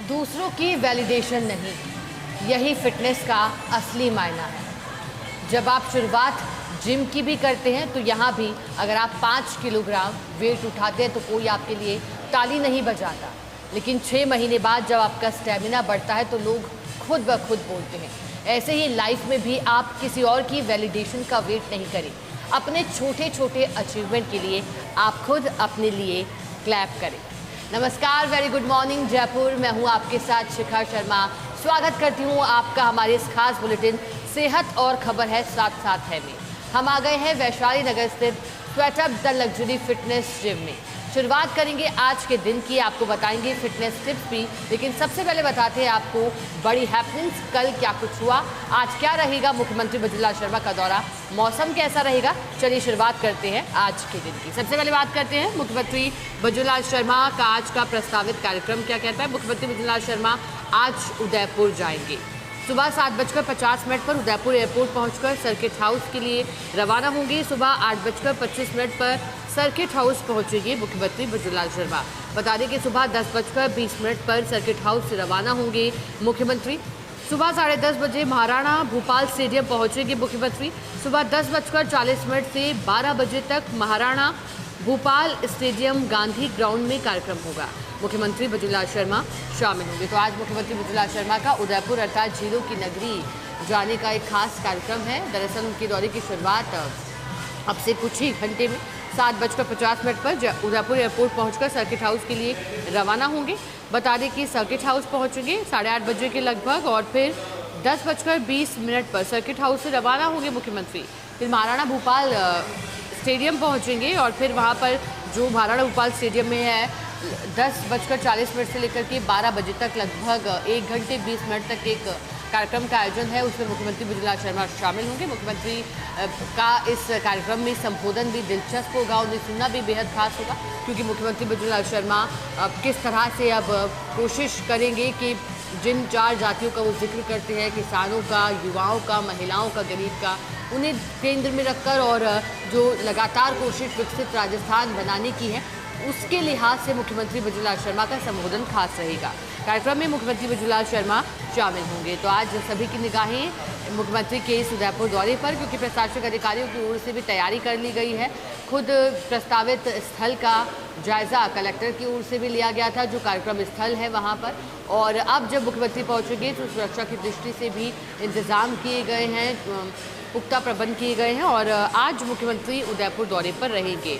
दूसरों की वैलिडेशन नहीं, यही फिटनेस का असली मायना है। जब आप शुरुआत जिम की भी करते हैं तो यहाँ भी अगर आप 5 किलोग्राम वेट उठाते हैं तो कोई आपके लिए ताली नहीं बजाता, लेकिन 6 महीने बाद जब आपका स्टेमिना बढ़ता है तो लोग खुद ब खुद बोलते हैं। ऐसे ही लाइफ में भी आप किसी और की वैलिडेशन का वेट नहीं करें। अपने छोटे छोटे अचीवमेंट के लिए आप खुद अपने लिए क्लैप करें। नमस्कार, वेरी गुड मॉर्निंग जयपुर। मैं हूं आपके साथ शिखा शर्मा। स्वागत करती हूं आपका हमारे इस खास बुलेटिन सेहत और खबर है साथ साथ है में। हम आ गए हैं वैशाली नगर स्थित स्वेटअप द लग्जरी फिटनेस जिम में। शुरुआत करेंगे आज के दिन की, आपको बताएंगे फिटनेस टिप्स भी, लेकिन सबसे पहले बताते हैं आपको बड़ी हैपनिंग्स। कल क्या कुछ हुआ, आज क्या रहेगा मुख्यमंत्री बजुलाल शर्मा का दौरा, मौसम कैसा रहेगा। चलिए शुरुआत करते हैं आज के दिन की। सबसे पहले बात करते हैं मुख्यमंत्री बजुलाल शर्मा का आज का प्रस्तावित कार्यक्रम क्या कहता है। मुख्यमंत्री बजुलाल शर्मा आज उदयपुर जाएंगे। सुबह 7:50 पर उदयपुर एयरपोर्ट पहुंचकर सर्किट हाउस के लिए रवाना होंगे। सुबह 8:25 पर सर्किट हाउस पहुंचेंगे मुख्यमंत्री बजुलाल शर्मा। बता दें कि सुबह 10:20 पर सर्किट हाउस से रवाना होंगे मुख्यमंत्री। सुबह 10:30 बजे महाराणा भूपाल स्टेडियम पहुंचेंगे मुख्यमंत्री। सुबह 10:40 से 12 बजे तक महाराणा भूपाल स्टेडियम गांधी ग्राउंड में कार्यक्रम होगा। मुख्यमंत्री बजुलाल शर्मा शामिल होंगे। तो आज मुख्यमंत्री बजुलाल शर्मा का उदयपुर अर्थात झीलों की नगरी जाने का एक खास कार्यक्रम है। दरअसल उनके दौरे की शुरुआत अब से कुछ ही घंटे में 7:50 पर उदयपुर एयरपोर्ट पहुंचकर सर्किट हाउस के लिए रवाना होंगे। बता दें कि सर्किट हाउस पहुंचेंगे 8:30 बजे के लगभग और फिर 10:20 पर सर्किट हाउस से रवाना होंगे मुख्यमंत्री। फिर महाराणा भूपाल स्टेडियम पहुंचेंगे और फिर वहां पर जो महाराणा भूपाल स्टेडियम में है 10:40 से लेकर के 12 बजे तक लगभग 1 घंटे 20 मिनट तक एक कार्यक्रम का आयोजन है। उसमें मुख्यमंत्री बजुलाल शर्मा शामिल होंगे। मुख्यमंत्री का इस कार्यक्रम में संबोधन भी दिलचस्प होगा, उन्हें सुनना भी बेहद खास होगा, क्योंकि मुख्यमंत्री बजुलाल शर्मा किस तरह से अब कोशिश करेंगे कि जिन 4 जातियों का वो जिक्र करते हैं, किसानों का, युवाओं का, महिलाओं का, गरीब का, उन्हें केंद्र में रखकर और जो लगातार कोशिश विकसित राजस्थान बनाने की है, उसके लिहाज से मुख्यमंत्री बजुलाल शर्मा का संबोधन खास रहेगा। कार्यक्रम में मुख्यमंत्री बजुलाल शर्मा शामिल होंगे। तो आज सभी की निगाहें मुख्यमंत्री के इस उदयपुर दौरे पर, क्योंकि प्रशासनिक अधिकारियों की ओर से भी तैयारी कर ली गई है। खुद प्रस्तावित स्थल का जायजा कलेक्टर की ओर से भी लिया गया था, जो कार्यक्रम स्थल है वहाँ पर। और अब जब मुख्यमंत्री पहुँचेंगे तो सुरक्षा की दृष्टि से भी इंतजाम किए गए हैं, पुख्ता प्रबंध किए गए हैं और आज मुख्यमंत्री उदयपुर दौरे पर रहेंगे।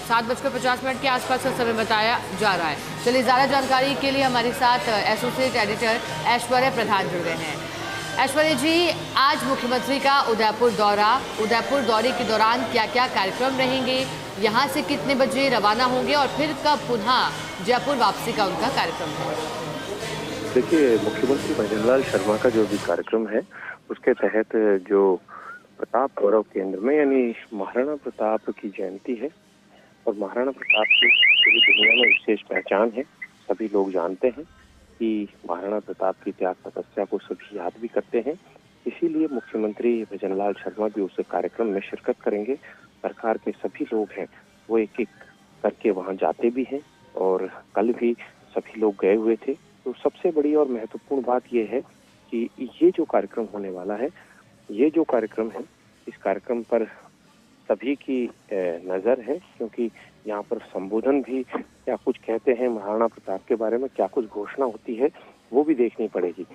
7:50 के आसपास का समय बताया जा रहा है। चलिए ज़्यादा जानकारी के लिए हमारे साथ एसोसिएट एडिटर ऐश्वर्या प्रधान जुड़ गए हैं। ऐश्वर्या जी, आज मुख्यमंत्री का उदयपुर दौरे के दौरान क्या क्या कार्यक्रम रहेंगे, यहाँ से कितने बजे रवाना होंगे और फिर कब पुनः जयपुर वापसी का उनका कार्यक्रम है? देखिए, मुख्यमंत्री बजुलाल शर्मा का जो भी कार्यक्रम है उसके तहत जो प्रताप गौरव केंद्र में यानी महाराणा प्रताप की जयंती है और महाराणा प्रताप की पूरी दुनिया में विशेष पहचान है। सभी लोग जानते हैं कि महाराणा प्रताप की त्याग तपस्या को सभी याद भी करते हैं। इसीलिए मुख्यमंत्री बजुलाल शर्मा भी उस कार्यक्रम में शिरकत करेंगे। सरकार के सभी लोग हैं वो एक एक करके वहाँ जाते भी हैं और कल भी सभी लोग गए हुए थे। तो सबसे बड़ी और महत्वपूर्ण बात यह है कि ये जो कार्यक्रम होने वाला है, ये जो कार्यक्रम है, इस कार्यक्रम पर सभी की नज़र है, क्योंकि यहाँ पर संबोधन भी क्या कुछ कहते हैं महाराणा प्रताप के बारे में, क्या कुछ घोषणा होती है, वो भी देखनी पड़ेगी।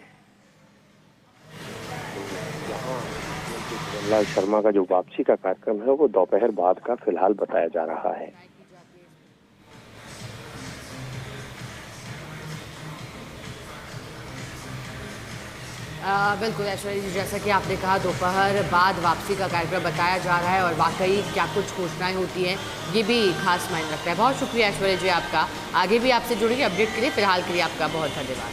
यहाँ बजुलाल शर्मा का जो वापसी का कार्यक्रम है वो दोपहर बाद का फिलहाल बताया जा रहा है। बिल्कुल ऐश्वर्या जी, जैसा कि आपने कहा दोपहर बाद वापसी का कार्यक्रम बताया जा रहा है और वाकई क्या कुछ घोषणाएं होती हैं, ये भी खास मायने रखता है। बहुत शुक्रिया ऐश्वर्या जी आपका। आगे भी आपसे जुड़ेंगे अपडेट के लिए। फिलहाल के लिए आपका बहुत धन्यवाद।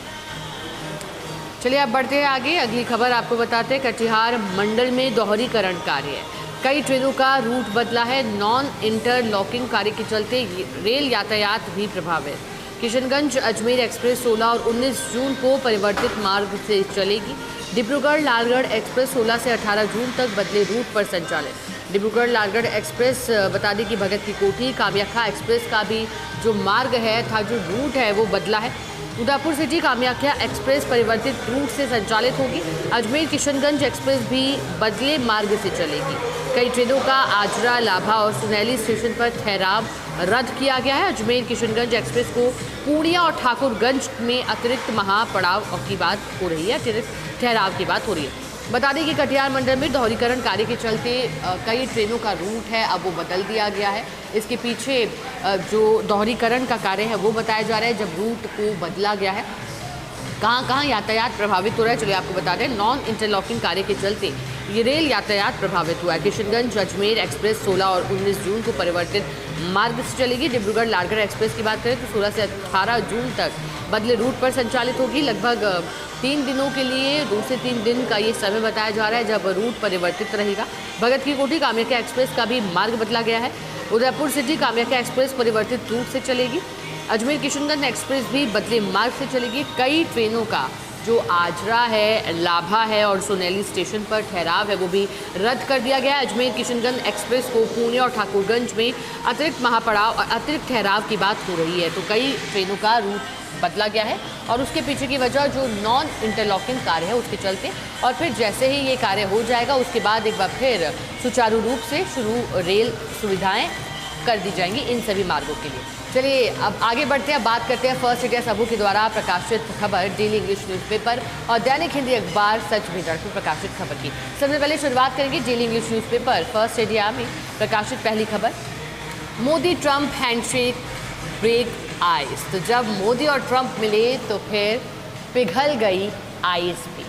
चलिए अब बढ़ते हैं आगे। अगली खबर आपको बताते हैं कटिहार मंडल में दोहरीकरण कार्य है। कई ट्रेनों का रूट बदला है। नॉन इंटरलॉकिंग कार्य के चलते रेल यातायात भी प्रभावित। किशनगंज अजमेर एक्सप्रेस 16 और 19 जून को परिवर्तित मार्ग से चलेगी। डिब्रूगढ़ लालगढ़ एक्सप्रेस 16 से 18 जून तक बदले रूट पर संचालित। डिब्रूगढ़ लालगढ़ एक्सप्रेस बता दें कि भगत की कोठी कामाख्या एक्सप्रेस का भी जो मार्ग है था, जो रूट है वो बदला है। उदयपुर सिटी कामाख्या एक्सप्रेस परिवर्तित रूट से संचालित होगी। अजमेर किशनगंज एक्सप्रेस भी बदले मार्ग से चलेगी। कई ट्रेनों का आजरा, लाभा और सुनैली स्टेशन पर ठहराव रद्द किया गया है। अजमेर किशनगंज एक्सप्रेस को पूर्णिया और ठाकुरगंज में अतिरिक्त महापड़ाव की बात हो रही है, अतिरिक्त ठहराव की बात हो रही है। बता दें कि कटिहार मंडल में दोहरीकरण कार्य के चलते कई ट्रेनों का रूट है अब वो बदल दिया गया है। इसके पीछे जो दोहरीकरण का कार्य है वो बताया जा रहा है। जब रूट को बदला गया है, कहाँ कहाँ यातायात प्रभावित हो रहा है, चलिए आपको बता दें। नॉन इंटरलॉकिंग कार्य के चलते ये रेल यातायात प्रभावित हुआ है। किशनगंज अजमेर एक्सप्रेस 16 और 19 जून को परिवर्तित मार्ग से चलेगी। डिब्रूगढ़ लालगढ़ एक्सप्रेस की बात करें तो 16 से 18 जून तक बदले रूट पर संचालित होगी। लगभग 3 दिनों के लिए 2 से 3 दिन का ये समय बताया जा रहा है जब रूट परिवर्तित रहेगा। भगत की कोठी कामाख्या एक्सप्रेस का भी मार्ग बदला गया है। उदयपुर सिटी कामाख्या एक्सप्रेस परिवर्तित रूट से चलेगी। अजमेर किशनगंज एक्सप्रेस भी बदले मार्ग से चलेगी। कई ट्रेनों का जो आजरा है, लाभा है और सुनैली स्टेशन पर ठहराव है वो भी रद्द कर दिया गया है। अजमेर किशनगंज एक्सप्रेस को पूर्णिया और ठाकुरगंज में अतिरिक्त महापड़ाव और अतिरिक्त ठहराव की बात हो रही है। तो कई ट्रेनों का रूट बदला गया है और उसके पीछे की वजह जो नॉन इंटरलॉकिंग कार्य है उसके चलते, और फिर जैसे ही ये कार्य हो जाएगा उसके बाद एक बार फिर सुचारू रूप से शुरू रेल सुविधाएं कर दी जाएंगी इन सभी मार्गों के लिए। चलिए अब आगे बढ़ते हैं, बात करते हैं फर्स्ट इंडिया समूह के द्वारा प्रकाशित खबर डेली इंग्लिश न्यूज़पेपर और दैनिक हिंदी अखबार सच भी दर्ज में प्रकाशित खबर की। सबसे पहले शुरुआत करेंगे daily English newspaper first India में प्रकाशित पहली खबर, Modi Trump handshake break ice. तो जब मोदी और ट्रंप मिले तो फिर पिघल गई आइस भी,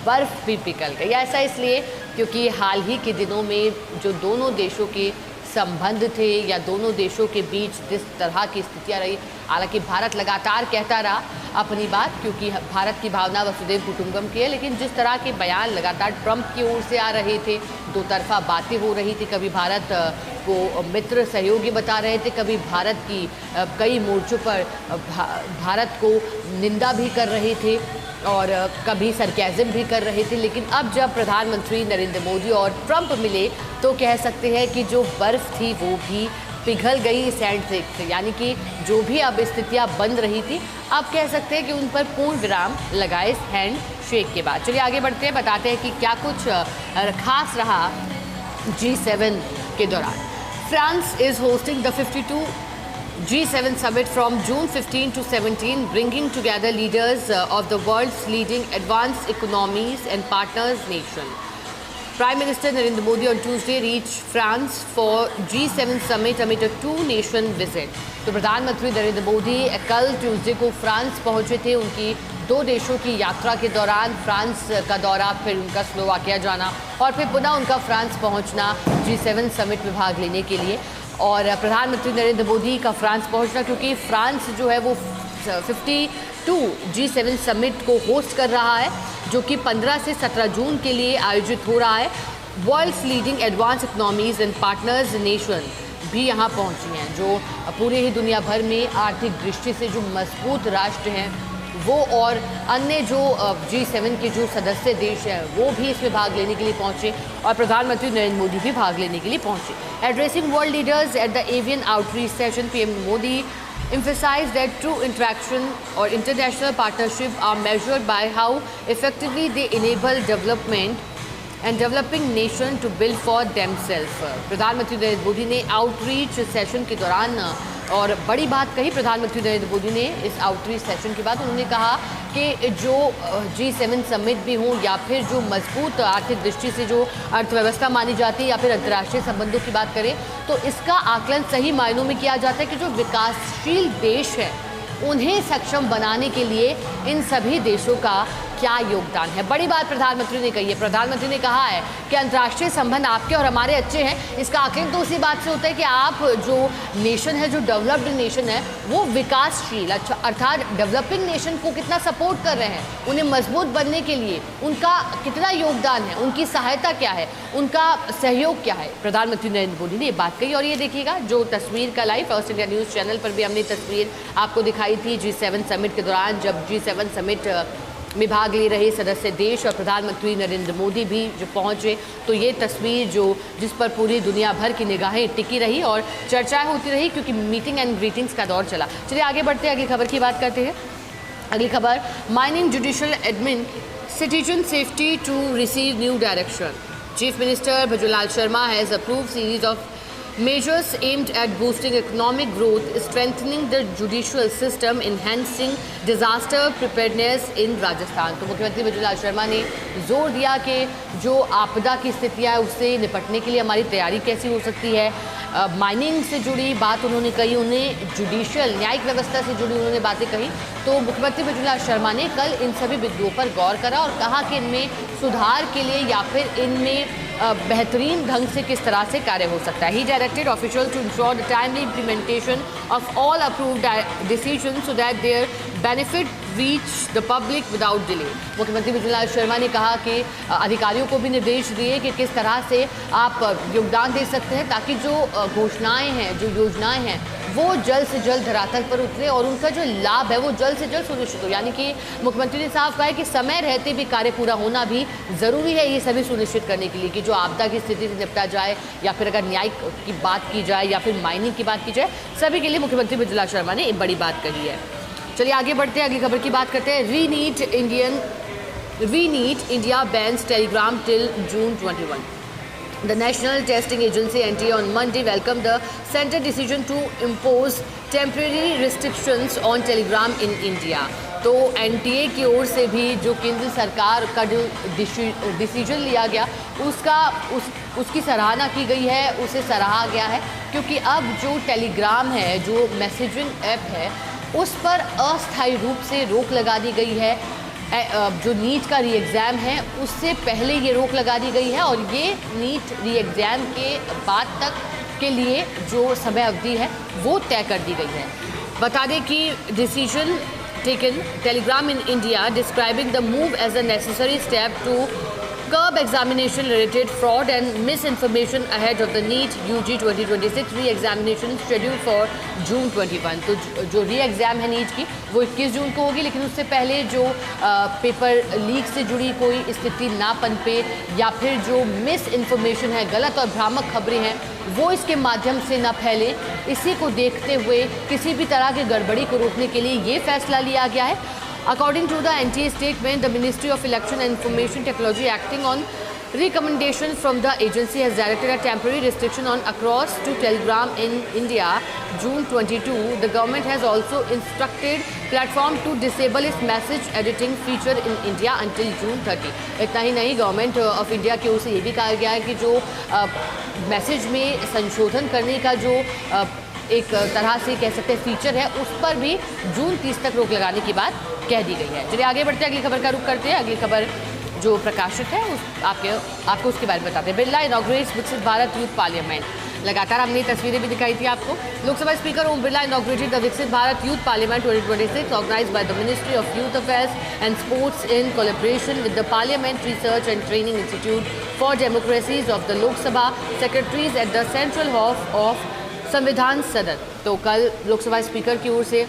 बर्फ भी पिघल गई। ऐसा इसलिए क्योंकि हाल ही के दिनों में जो दोनों देशों के संबंध थे या दोनों देशों के बीच जिस तरह की स्थितियाँ रही, हालांकि भारत लगातार कहता रहा अपनी बात क्योंकि भारत की भावना वसुधैव कुटुंबकम की है, लेकिन जिस तरह के बयान लगातार ट्रंप की ओर से आ रहे थे, दो तरफा बातें हो रही थी, कभी भारत को मित्र सहयोगी बता रहे थे, कभी भारत की कई मोर्चों पर भारत को निंदा भी कर रहे थे और कभी सरकैज़म भी कर रहे थे। लेकिन अब जब प्रधानमंत्री नरेंद्र मोदी और ट्रंप मिले तो कह सकते हैं कि जो बर्फ़ थी वो भी पिघल गई इस हैंडशेक से, यानी कि जो भी अब स्थितियाँ बन रही थी अब कह सकते हैं कि उन पर पूर्ण विराम लगा इस हैंडशेक के बाद। चलिए आगे बढ़ते हैं, बताते हैं कि क्या कुछ खास रहा G7 के दौरान। France is hosting the 52 G7 summit from June 15 to 17, bringing together leaders of the world's leading advanced economies and partners nation. Prime Minister Narendra Modi on Tuesday reached France for G7 summit amid a two-nation visit. तो प्रधानमंत्री नरेंद्र मोदी कल Tuesday को France पहुंचे थे। उनकी 2 देशों की यात्रा के दौरान फ्रांस का दौरा, फिर उनका स्लोवाकिया जाना और फिर पुनः उनका फ्रांस पहुंचना G7 समिट में भाग लेने के लिए। और प्रधानमंत्री नरेंद्र मोदी का फ्रांस पहुंचना क्योंकि फ्रांस जो है वो 52 G7 समिट को होस्ट कर रहा है जो कि 15 से 17 जून के लिए आयोजित हो रहा है। World's leading advance economies and partners nation भी यहाँ पहुँची हैं, जो पूरे ही दुनिया भर में आर्थिक दृष्टि से जो मजबूत राष्ट्र हैं वो, और अन्य जो G7 के जो सदस्य देश हैं वो भी इसमें भाग लेने के लिए पहुंचे और प्रधानमंत्री नरेंद्र मोदी भी भाग लेने के लिए पहुंचे। Addressing world leaders at the avian outreach session, PM Modi emphasized that true interaction or international partnership are measured by how effectively they enable development and developing nation to build for themselves। प्रधानमंत्री नरेंद्र मोदी ने outreach session के दौरान और बड़ी बात कही प्रधानमंत्री नरेंद्र मोदी ने इस आउटरीच सेशन के बाद। उन्होंने कहा कि जो G7 समिट भी हों या फिर जो मजबूत आर्थिक दृष्टि से जो अर्थव्यवस्था मानी जाती है या फिर अंतर्राष्ट्रीय संबंधों की बात करें तो इसका आकलन सही मायनों में किया जाता है कि जो विकासशील देश है उन्हें सक्षम बनाने के लिए इन सभी देशों का क्या योगदान है। बड़ी बात प्रधानमंत्री ने कही है। प्रधानमंत्री ने कहा है कि अंतर्राष्ट्रीय संबंध आपके और हमारे अच्छे हैं, इसका आकलन तो उसी बात से होता है कि आप जो नेशन है, जो डेवलप्ड नेशन है, वो विकासशील अर्थात डेवलपिंग नेशन को कितना सपोर्ट कर रहे हैं, उन्हें मजबूत बनने के लिए उनका कितना योगदान है, उनकी सहायता क्या है, उनका सहयोग क्या है। प्रधानमंत्री नरेंद्र मोदी ने ये बात कही। और ये देखिएगा जो तस्वीर का live first India news channel पर भी हमने तस्वीर आपको दिखाई थी G7 समिट के दौरान, जब G7 समिट में भाग ले रहे सदस्य देश और प्रधानमंत्री नरेंद्र मोदी भी जो पहुंचे, तो ये तस्वीर जिस पर पूरी दुनिया भर की निगाहें टिकी रही और चर्चाएं होती रही क्योंकि मीटिंग एंड ग्रीटिंग्स का दौर चला। चलिए आगे बढ़ते हैं, अगली खबर की बात करते हैं। अगली खबर, mining judicial admin citizen safety to receive new direction. Chief minister Bhajanlal Sharma has approved series of measures aimed at boosting economic growth, strengthening the judicial system, enhancing disaster preparedness in Rajasthan। तो मुख्यमंत्री भजनलाल शर्मा ने जोर दिया कि जो आपदा की स्थितियाँ है उससे निपटने के लिए हमारी तैयारी कैसी हो सकती है। माइनिंग से जुड़ी बात उन्होंने कही, उन्हें जुडिशियल न्यायिक व्यवस्था से जुड़ी उन्होंने बातें कही। तो मुख्यमंत्री भजनलाल शर्मा ने कल इन सभी बिंदुओं पर गौर करा और कहा कि इनमें सुधार के लिए या फिर इनमें बेहतरीन ढंग से किस तरह से कार्य हो सकता है। He directed official to ensure the timely implementation of all approved decision so that their benefit reach the public without delay. मुख्यमंत्री भजनलाल शर्मा ने कहा कि अधिकारियों को भी निर्देश दिए कि किस तरह से आप योगदान दे सकते हैं ताकि जो घोषणाएं हैं, जो योजनाएं हैं, वो जल्द से जल्द धरातल पर उतरे और उनका जो लाभ है वो जल्द से जल्द सुनिश्चित हो। यानी कि मुख्यमंत्री ने साफ कहा है कि समय रहते भी कार्य पूरा होना भी ज़रूरी है, ये सभी सुनिश्चित करने के लिए कि जो आपदा की स्थिति से निपटा जाए या फिर अगर न्यायिक की बात की जाए या फिर माइनिंग की बात की जाए, सभी के लिए मुख्यमंत्री भजनलाल शर्मा ने एक बड़ी बात कही है। चलिए आगे बढ़ते हैं, अगली खबर की बात करते हैं। We NEET India bans Telegram till June 21। The National Testing Agency (NTA) on Monday welcomed the Centre decision to impose temporary restrictions on Telegram in India। तो NTA की ओर से भी जो केंद्र सरकार का जो डिसीजन लिया गया उसकी सराहना की गई है, उसे सराहा गया है, क्योंकि अब जो टेलीग्राम है, जो मैसेजिंग ऐप है, उस पर अस्थायी रूप से रोक लगा दी गई है। जो नीट का री एग्ज़ाम है उससे पहले ये रोक लगा दी गई है और ये नीट री एग्ज़ाम के बाद तक के लिए जो समय अवधि है वो तय कर दी गई है। बता दें कि decision taken Telegram in India describing the move as a necessary step to curb examination related fraud and misinformation ahead of the NEET UG 2026 re-examination scheduled for June 21। तो जो री-एग्ज़ाम है नीट की वो 21 जून को होगी, लेकिन उससे पहले जो पेपर लीक से जुड़ी कोई स्थिति ना पनपे या फिर जो मिस इन्फॉर्मेशन है, गलत और भ्रामक खबरें हैं, वो इसके माध्यम से न फैले, इसी को देखते हुए किसी भी तरह की गड़बड़ी को रोकने के लिए ये फैसला लिया गया है। According to the NTA statement, the Ministry of Election and Information Technology, acting on recommendation from the agency, has directed a temporary restriction on across to Telegram in India June 22. The government has also instructed platform to disable its message editing feature in India until June 30। इतना ही नहीं, government of India की ओर से ये भी कहा गया है कि जो मैसेज में संशोधन करने का जो एक तरह से कह सकते हैं फीचर है, उस पर भी जून 30 तक रोक लगाने की बात कह दी गई है। चलिए आगे बढ़ते हैं, अगली खबर का रुख करते हैं। अगली खबर जो प्रकाशित है आपको उसके बारे में बताते हैं। बिरला इनॉग्रेट्स विकसित भारत यूथ पार्लियामेंट। लगातार हमने तस्वीरें भी दिखाई थी आपको। Lok Sabha speaker Om Birla inaugurated the Viksit Bharat youth parliament 2026 organised by the ministry of youth affairs and sports in collaboration with the parliament research and training institute for democracies of the Lok Sabha secretaries at the central hall of Samvidhan Sadan. तो कल Lok Sabha speaker की ओर से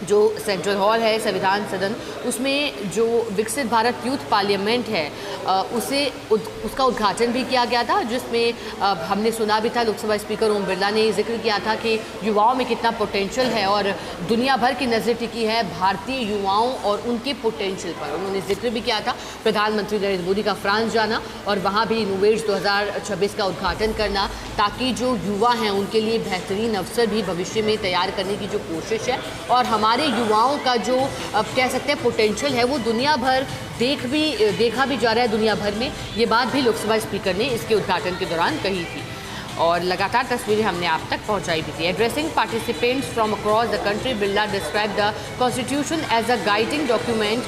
जो central hall है संविधान सदन, उसमें जो विकसित भारत यूथ पार्लियामेंट है उसका उद्घाटन भी किया गया था, जिसमें हमने सुना भी था, लोकसभा स्पीकर ओम बिरला ने जिक्र किया था कि युवाओं में कितना पोटेंशियल है और दुनिया भर की नज़र टिकी है भारतीय युवाओं और उनके पोटेंशियल पर। उन्होंने जिक्र भी किया था प्रधानमंत्री नरेंद्र मोदी का फ्रांस जाना और वहाँ भी इनोवेट्स 2026 का उद्घाटन करना, ताकि जो युवा हैं उनके लिए बेहतरीन अवसर भी भविष्य में तैयार करने की जो कोशिश है और हमारे युवाओं का जो कह सकते हैं पोटेंशियल है वो दुनिया भर देखा भी जा रहा है दुनिया भर में। ये बात भी लोकसभा स्पीकर ने इसके उद्घाटन के दौरान कही थी और लगातार तस्वीरें हमने आप तक पहुंचाई भी थी। Addressing participants from across the country, Birla describe the constitution as a guiding document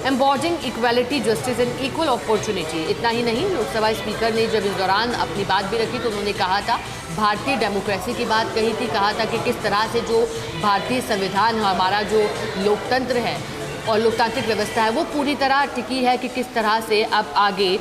embodying equality, justice and equal opportunity. इतना ही नहीं, लोकसभा स्पीकर ने जब इस दौरान अपनी बात भी रखी तो उन्होंने कहा था, भारतीय डेमोक्रेसी की बात कही थी, कहा था कि किस तरह से जो भारतीय संविधान, हमारा जो लोकतंत्र है और लोकतांत्रिक व्यवस्था है वो पूरी तरह टिकी है, कि किस तरह से अब आगे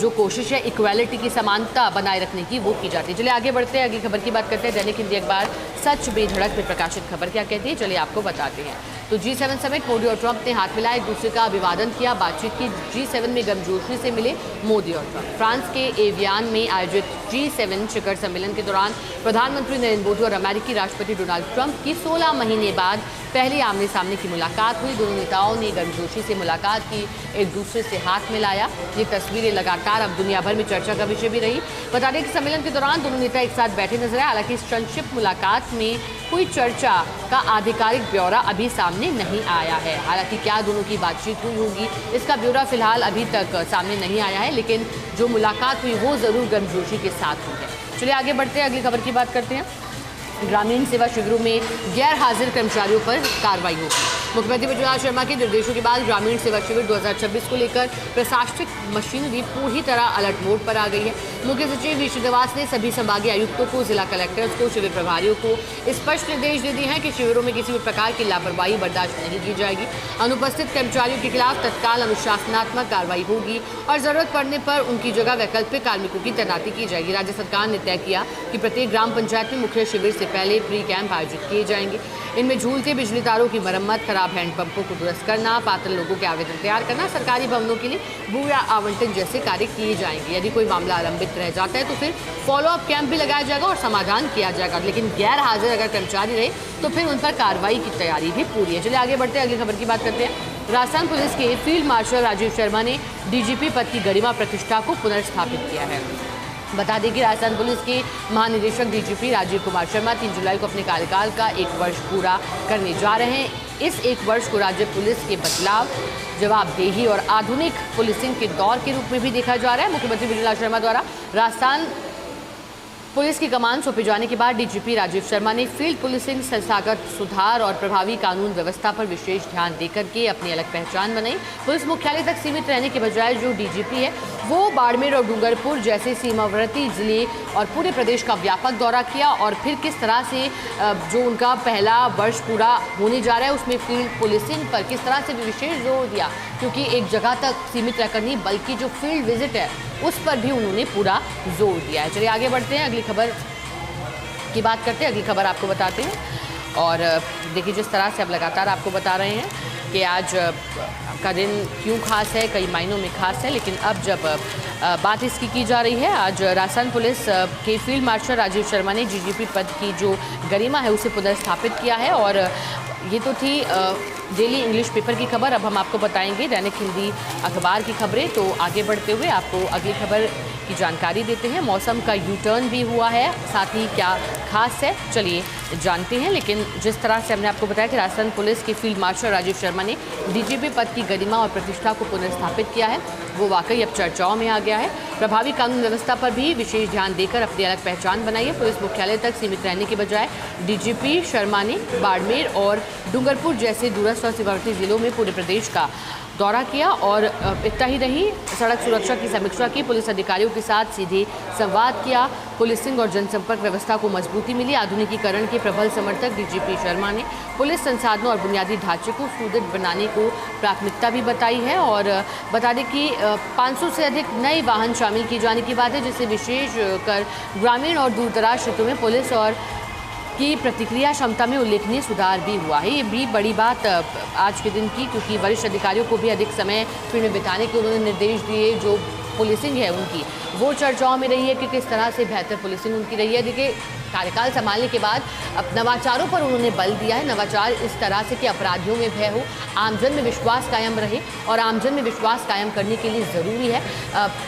जो कोशिश है इक्वालिटी की, समानता बनाए रखने की, वो की जाती है। चलिए आगे बढ़ते हैं, अगली खबर की बात करते हैं। दैनिक हिंदी अखबार सच बेधड़क में प्रकाशित खबर क्या कहती है, चलिए आपको बताते हैं। तो G7 समेत मोदी और ट्रंप ने हाथ मिलाया, एक दूसरे का अभिवादन किया, बातचीत की। G7 में गर्मजोशी से मिले मोदी और ट्रंप। फ्रांस के एवियान में आयोजित G7 शिखर सम्मेलन के दौरान प्रधानमंत्री नरेंद्र मोदी और अमेरिकी राष्ट्रपति डोनाल्ड ट्रंप की 16 महीने बाद पहली आमने सामने की मुलाकात हुई। दोनों नेताओं ने गर्मजोशी से मुलाकात की, एक दूसरे से हाथ मिलाया। ये तस्वीरें लगातार अब दुनिया भर में चर्चा का विषय भी रही। बता दें कि सम्मेलन के दौरान दोनों नेता एक साथ बैठे नजर आए। हालांकि इस संक्षिप्त मुलाकात में कोई चर्चा का आधिकारिक ब्यौरा अभी सामने नहीं आया है। हालांकि क्या दोनों की बातचीत हुई होगी, इसका ब्यौरा फिलहाल अभी तक सामने नहीं आया है, लेकिन जो मुलाकात हुई वो जरूर गर्मजोशी के साथ हुई है। चलिए आगे बढ़ते हैं, अगली खबर की बात करते हैं। ग्रामीण सेवा शिविरों में गैर हाजिर कर्मचारियों पर कार्रवाई होगी। मुख्यमंत्री बिजलाल शर्मा के निर्देशों के बाद ग्रामीण सेवा शिविर 2026 को लेकर प्रशासनिक मशीनरी पूरी तरह अलर्ट मोड पर आ गई है। मुख्य सचिव वी श्रीनिवास ने सभी संभागीय आयुक्तों को, जिला कलेक्टर्स को, शिविर प्रभारियों को स्पष्ट निर्देश दे दिए हैं कि शिविरों में किसी भी प्रकार की लापरवाही बर्दाश्त नहीं की जाएगी। अनुपस्थित कर्मचारियों के खिलाफ तत्काल अनुशासनात्मक कार्रवाई होगी और जरूरत पड़ने पर उनकी जगह वैकल्पिक कार्मिकों की तैनाती की जाएगी। राज्य सरकार ने तय किया कि प्रत्येक ग्राम पंचायत में मुख्य शिविर से पहले प्री कैंप आयोजित किए जाएंगे। इनमें झूलते बिजली तारों की मरम्मत, खराब हैंडपंपों को दुरुस्त करना, पात्र लोगों के आवेदन तैयार करना, सरकारी भवनों के लिए भू आवंटन जैसे कार्य किए जाएंगे। यदि कोई मामला लंबित रह जाता है तो फिर फॉलोअप कैंप भी लगाया जाएगा और समाधान किया जाएगा। लेकिन गैर हाजिर अगर कर्मचारी रहे तो फिर उन पर कार्रवाई की तैयारी भी पूरी है। चलिए आगे बढ़ते हैं, अगली खबर की बात करते हैं। राजस्थान पुलिस के फील्ड मार्शल राजीव शर्मा ने डीजीपी पद की गरिमा प्रतिष्ठा को पुनर्स्थापित किया है। बता दें कि राजस्थान पुलिस के महानिदेशक डीजीपी राजीव कुमार शर्मा 3 जुलाई को अपने कार्यकाल का 1 वर्ष पूरा करने जा रहे हैं। इस 1 वर्ष को राज्य पुलिस के बदलाव, जवाबदेही और आधुनिक पुलिसिंग के दौर के रूप में भी देखा जा रहा है। मुख्यमंत्री बिजलाल शर्मा द्वारा राजस्थान पुलिस की कमान सौंपे जाने के बाद डीजीपी राजीव शर्मा ने फील्ड पुलिसिंग, संस्थागत सुधार और प्रभावी कानून व्यवस्था पर विशेष ध्यान देकर के अपनी अलग पहचान बनाई। पुलिस मुख्यालय तक सीमित रहने के बजाय जो डीजीपी है वो बाड़मेर और डूंगरपुर जैसे सीमावर्ती जिले और पूरे प्रदेश का व्यापक दौरा किया और फिर किस तरह से जो उनका पहला वर्ष पूरा होने जा रहा है उसमें फील्ड पुलिसिंग पर किस तरह से भी विशेष जोर दिया, क्योंकि एक जगह तक सीमित रहकर नहीं बल्कि जो फील्ड विजिट है उस पर भी उन्होंने पूरा जोर दिया है। चलिए आगे बढ़ते हैं, अगली खबर की बात करते हैं। अगली खबर आपको बताते हैं और देखिए जिस तरह से अब लगातार आपको बता रहे हैं कि आज का दिन क्यों खास है, कई मायनों में खास है, लेकिन अब जब बात इसकी की जा रही है, आज राजस्थान पुलिस के फील्ड मार्शल राजीव शर्मा ने डीजीपी पद की जो गरिमा है उसे पुनर्स्थापित किया है। और ये तो थी डेली इंग्लिश पेपर की खबर। अब हम आपको बताएंगे दैनिक हिंदी अखबार की खबरें। तो आगे बढ़ते हुए आपको अगली खबर की जानकारी देते हैं। मौसम का यू टर्न भी हुआ है, साथ ही क्या खास है चलिए जानते हैं। लेकिन जिस तरह से हमने आपको बताया कि राजस्थान पुलिस के फील्ड मार्शल राजीव शर्मा ने डीजीपी पद की गरिमा और प्रतिष्ठा को पुनर्स्थापित किया है, वो वाकई अब चर्चाओं में आ गया है। प्रभावी कानून व्यवस्था पर भी विशेष ध्यान देकर अपनी अलग पहचान बनाई है। पुलिस मुख्यालय तक सीमित रहने के बजाय डीजीपी शर्मा ने बाड़मेर और डूंगरपुर जैसे दूरस्थ और सीमावर्ती जिलों में पूरे प्रदेश का दौरा किया और इतना ही नहीं, सड़क सुरक्षा की समीक्षा की, पुलिस अधिकारियों के साथ सीधे संवाद किया। पुलिसिंग और जनसंपर्क व्यवस्था को मजबूती मिली। आधुनिकीकरण के प्रबल समर्थक डीजीपी शर्मा ने पुलिस संसाधनों और बुनियादी ढांचे को सुदृढ़ बनाने को प्राथमिकता भी बताई है। और बता दें कि 500 से अधिक नए वाहन शामिल किए जाने की बात है, जिससे विशेष कर ग्रामीण और दूरदराज क्षेत्रों में पुलिस और की प्रतिक्रिया क्षमता में उल्लेखनीय सुधार भी हुआ है। ये भी बड़ी बात आज के दिन की, क्योंकि वरिष्ठ अधिकारियों को भी अधिक समय फील्ड में बिताने के उन्होंने निर्देश दिए। जो पुलिसिंग है उनकी वो चर्चाओं में रही है कि किस तरह से बेहतर पुलिसिंग उनकी रही है। देखिए कार्यकाल संभालने के बाद अब नवाचारों पर उन्होंने बल दिया है। नवाचार इस तरह से कि अपराधियों में भय हो, आमजन में विश्वास कायम रहे, और आमजन में विश्वास कायम करने के लिए ज़रूरी है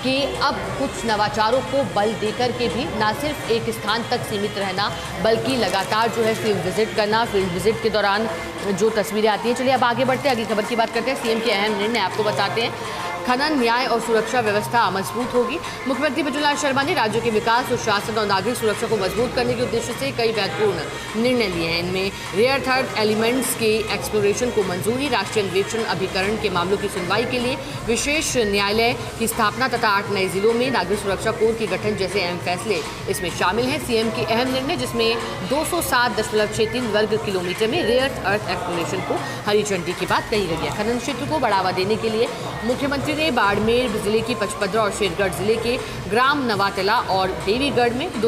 कि अब कुछ नवाचारों को बल देकर के भी ना सिर्फ एक स्थान तक सीमित रहना बल्कि लगातार जो है फील्ड विजिट करना। फील्ड विजिट के दौरान जो तस्वीरें आती हैं। चलिए अब आगे बढ़ते हैं, अगली खबर की बात करते हैं। सीएम के अहम निर्णय आपको बताते हैं। खनन, न्याय और सुरक्षा व्यवस्था मजबूत होगी। मुख्यमंत्री बिजलाल शर्मा ने राज्य के विकास, सुशासन और नागरिक सुरक्षा को मजबूत करने के उद्देश्य से कई महत्वपूर्ण निर्णय लिए हैं। इनमें रेयर थर्ड एलिमेंट्स के एक्सप्लोरेशन को मंजूरी, राष्ट्रीय अन्वेषण अभिकरण के मामलों की सुनवाई के लिए विशेष न्यायालय की स्थापना तथा 8 नए जिलों में नागरिक सुरक्षा कोर के गठन जैसे अहम फैसले इसमें शामिल हैं। सीएम के अहम निर्णय, जिसमें 207.63 वर्ग किलोमीटर में रेयर अर्थ एक्सप्लोरेशन को हरी झंडी की बात कही गई है। खनन क्षेत्र को बढ़ावा देने के लिए मुख्यमंत्री ने बाड़मेर जिले की पचपदरा और शेरगढ़ जिले के ग्राम नवातला और देवीगढ़ में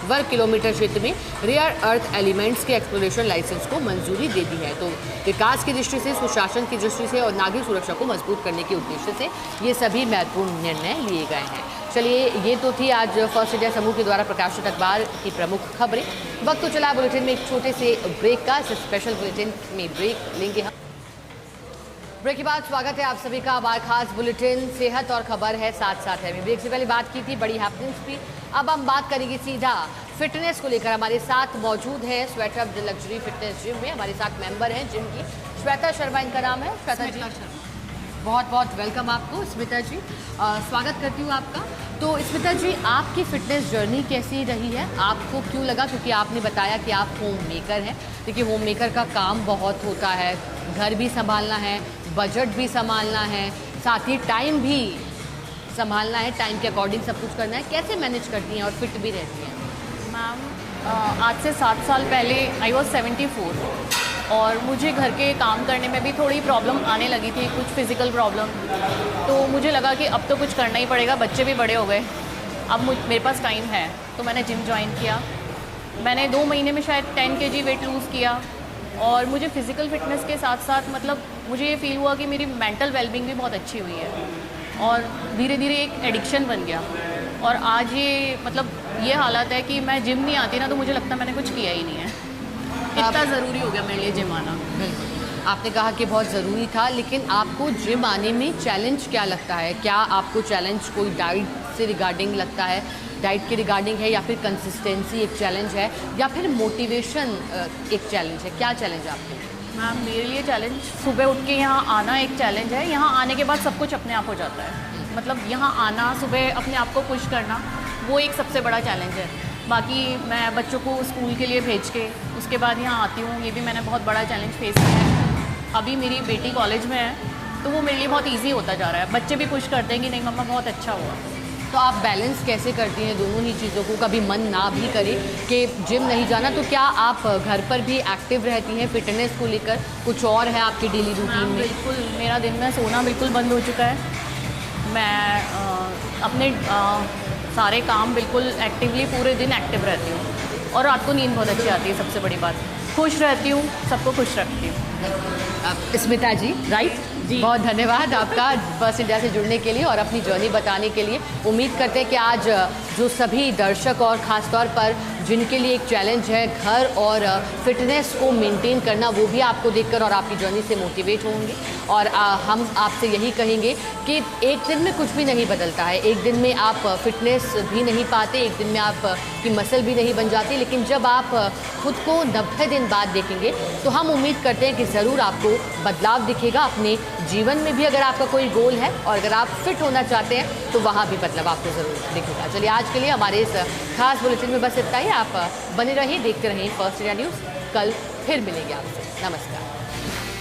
वर्ग किलोमीटर क्षेत्र में रेयर अर्थ एलिमेंट्स के एक्सप्लोरेशन लाइसेंस को मंजूरी दे दी है। तो विकास की दृष्टि से, सुशासन की दृष्टि से और नागरिक सुरक्षा को मजबूत करने के उद्देश्य से ये सभी महत्वपूर्ण निर्णय लिए गए हैं। चलिए, ये तो थी आज फर्स्ट इंडिया समूह के द्वारा प्रकाशित अखबार की प्रमुख खबरें। वक्त तो चला बुलेटिन में एक छोटे से ब्रेक का। इस स्पेशल बुलेटिन में ब्रेक लेंगे हम। ब्रेक के बाद स्वागत है आप सभी का। हमारा खास बुलेटिन सेहत और खबर है, साथ साथ है। ब्रेक से पहले बात की थी बड़ी हैपनिंग्स की। अब हम बात करेंगे सीधा फिटनेस को लेकर। हमारे साथ मौजूद है स्वेटा लग्जरी फिटनेस जिम में। हमारे साथ मेंबर हैं जिम की श्वेता शर्मा, इनका नाम है। श्वेता जी, बहुत बहुत वेलकम आपको। स्मिता जी, स्वागत करती हूँ आपका। तो स्मिता जी, आपकी फिटनेस जर्नी कैसी रही है? आपको क्यों लगा, क्योंकि आपने बताया कि आप होम मेकर हैं। देखिए, होम मेकर का काम बहुत होता है, घर भी संभालना है, बजट भी संभालना है, साथ ही टाइम भी संभालना है, टाइम के अकॉर्डिंग सब कुछ करना है। कैसे मैनेज करती हैं और फिट भी रहती हैं? मैम, आज से 7 साल पहले आई वॉज 74 और मुझे घर के काम करने में भी थोड़ी प्रॉब्लम आने लगी थी, कुछ फिज़िकल प्रॉब्लम। तो मुझे लगा कि अब तो कुछ करना ही पड़ेगा, बच्चे भी बड़े हो गए, अब मेरे पास टाइम है। तो मैंने जिम ज्वाइन किया। मैंने 2 महीने में शायद 10 kg वेट लूज़ किया और मुझे फ़िज़िकल फिटनेस के साथ साथ मतलब मुझे ये फ़ील हुआ कि मेरी मेंटल वेलबींग भी बहुत अच्छी हुई है और धीरे धीरे एक एडिक्शन बन गया। और आज ये मतलब ये हालत है कि मैं जिम नहीं आती ना तो मुझे लगता है मैंने कुछ किया ही नहीं है। इतना ज़रूरी हो गया मेरे लिए जिम आना। आपने कहा कि बहुत ज़रूरी था, लेकिन आपको जिम आने में चैलेंज क्या लगता है? क्या आपको चैलेंज कोई डाइट से रिगार्डिंग लगता है, डाइट के रिगार्डिंग है, या फिर कंसिस्टेंसी एक चैलेंज है, या फिर मोटिवेशन एक चैलेंज है? क्या चैलेंज है आपके? मैम, मेरे लिए चैलेंज सुबह उठ के यहाँ आना एक चैलेंज है। यहाँ आने के बाद सब कुछ अपने आप हो जाता है। मतलब यहाँ आना, सुबह अपने आप को पुश करना, वो एक सबसे बड़ा चैलेंज है। बाकी मैं बच्चों को स्कूल के लिए भेज के उसके बाद यहाँ आती हूँ, ये भी मैंने बहुत बड़ा चैलेंज फेस किया है। अभी मेरी बेटी कॉलेज में है तो वो मेरे लिए बहुत ईजी होता जा रहा है। बच्चे भी पुश करते हैं कि नहीं मम्मा बहुत अच्छा हुआ। तो आप बैलेंस कैसे करती हैं दोनों ही चीज़ों को? कभी मन ना भी करे कि जिम नहीं जाना, तो क्या आप घर पर भी एक्टिव रहती हैं फिटनेस को लेकर? कुछ और है आपकी डेली रूटीन में? बिल्कुल, मेरा दिन में सोना बिल्कुल बंद हो चुका है। मैं अपने सारे काम बिल्कुल एक्टिवली पूरे दिन एक्टिव रहती हूँ और रात को नींद बहुत अच्छी आती है। सबसे बड़ी बात, खुश रहती हूँ, सबको खुश रखती हूँ। स्मिता जी, राइट जी, बहुत धन्यवाद आपका फर्स्ट इंडिया से जुड़ने के लिए और अपनी जर्नी बताने के लिए। उम्मीद करते हैं कि आज जो सभी दर्शक और ख़ास तौर पर जिनके लिए एक चैलेंज है घर और फिटनेस को मेंटेन करना, वो भी आपको देखकर और आपकी जर्नी से मोटिवेट होंगे। और हम आपसे यही कहेंगे कि एक दिन में कुछ भी नहीं बदलता है, एक दिन में आप फिटनेस भी नहीं पाते, एक दिन में आप की मसल भी नहीं बन जाती, लेकिन जब आप खुद को 90 दिन बाद देखेंगे तो हम उम्मीद करते हैं कि ज़रूर आपको बदलाव दिखेगा अपने जीवन में भी। अगर आपका कोई गोल है और अगर आप फिट होना चाहते हैं तो वहाँ भी बदलाव आपको ज़रूर दिखेगा। चलिए, आज के लिए हमारे इस खास बुलेटिन में बस इतना ही। आप बने रहिए, देखते रहिए फर्स्ट इंडिया न्यूज़। कल फिर मिलेंगे आपसे। नमस्कार।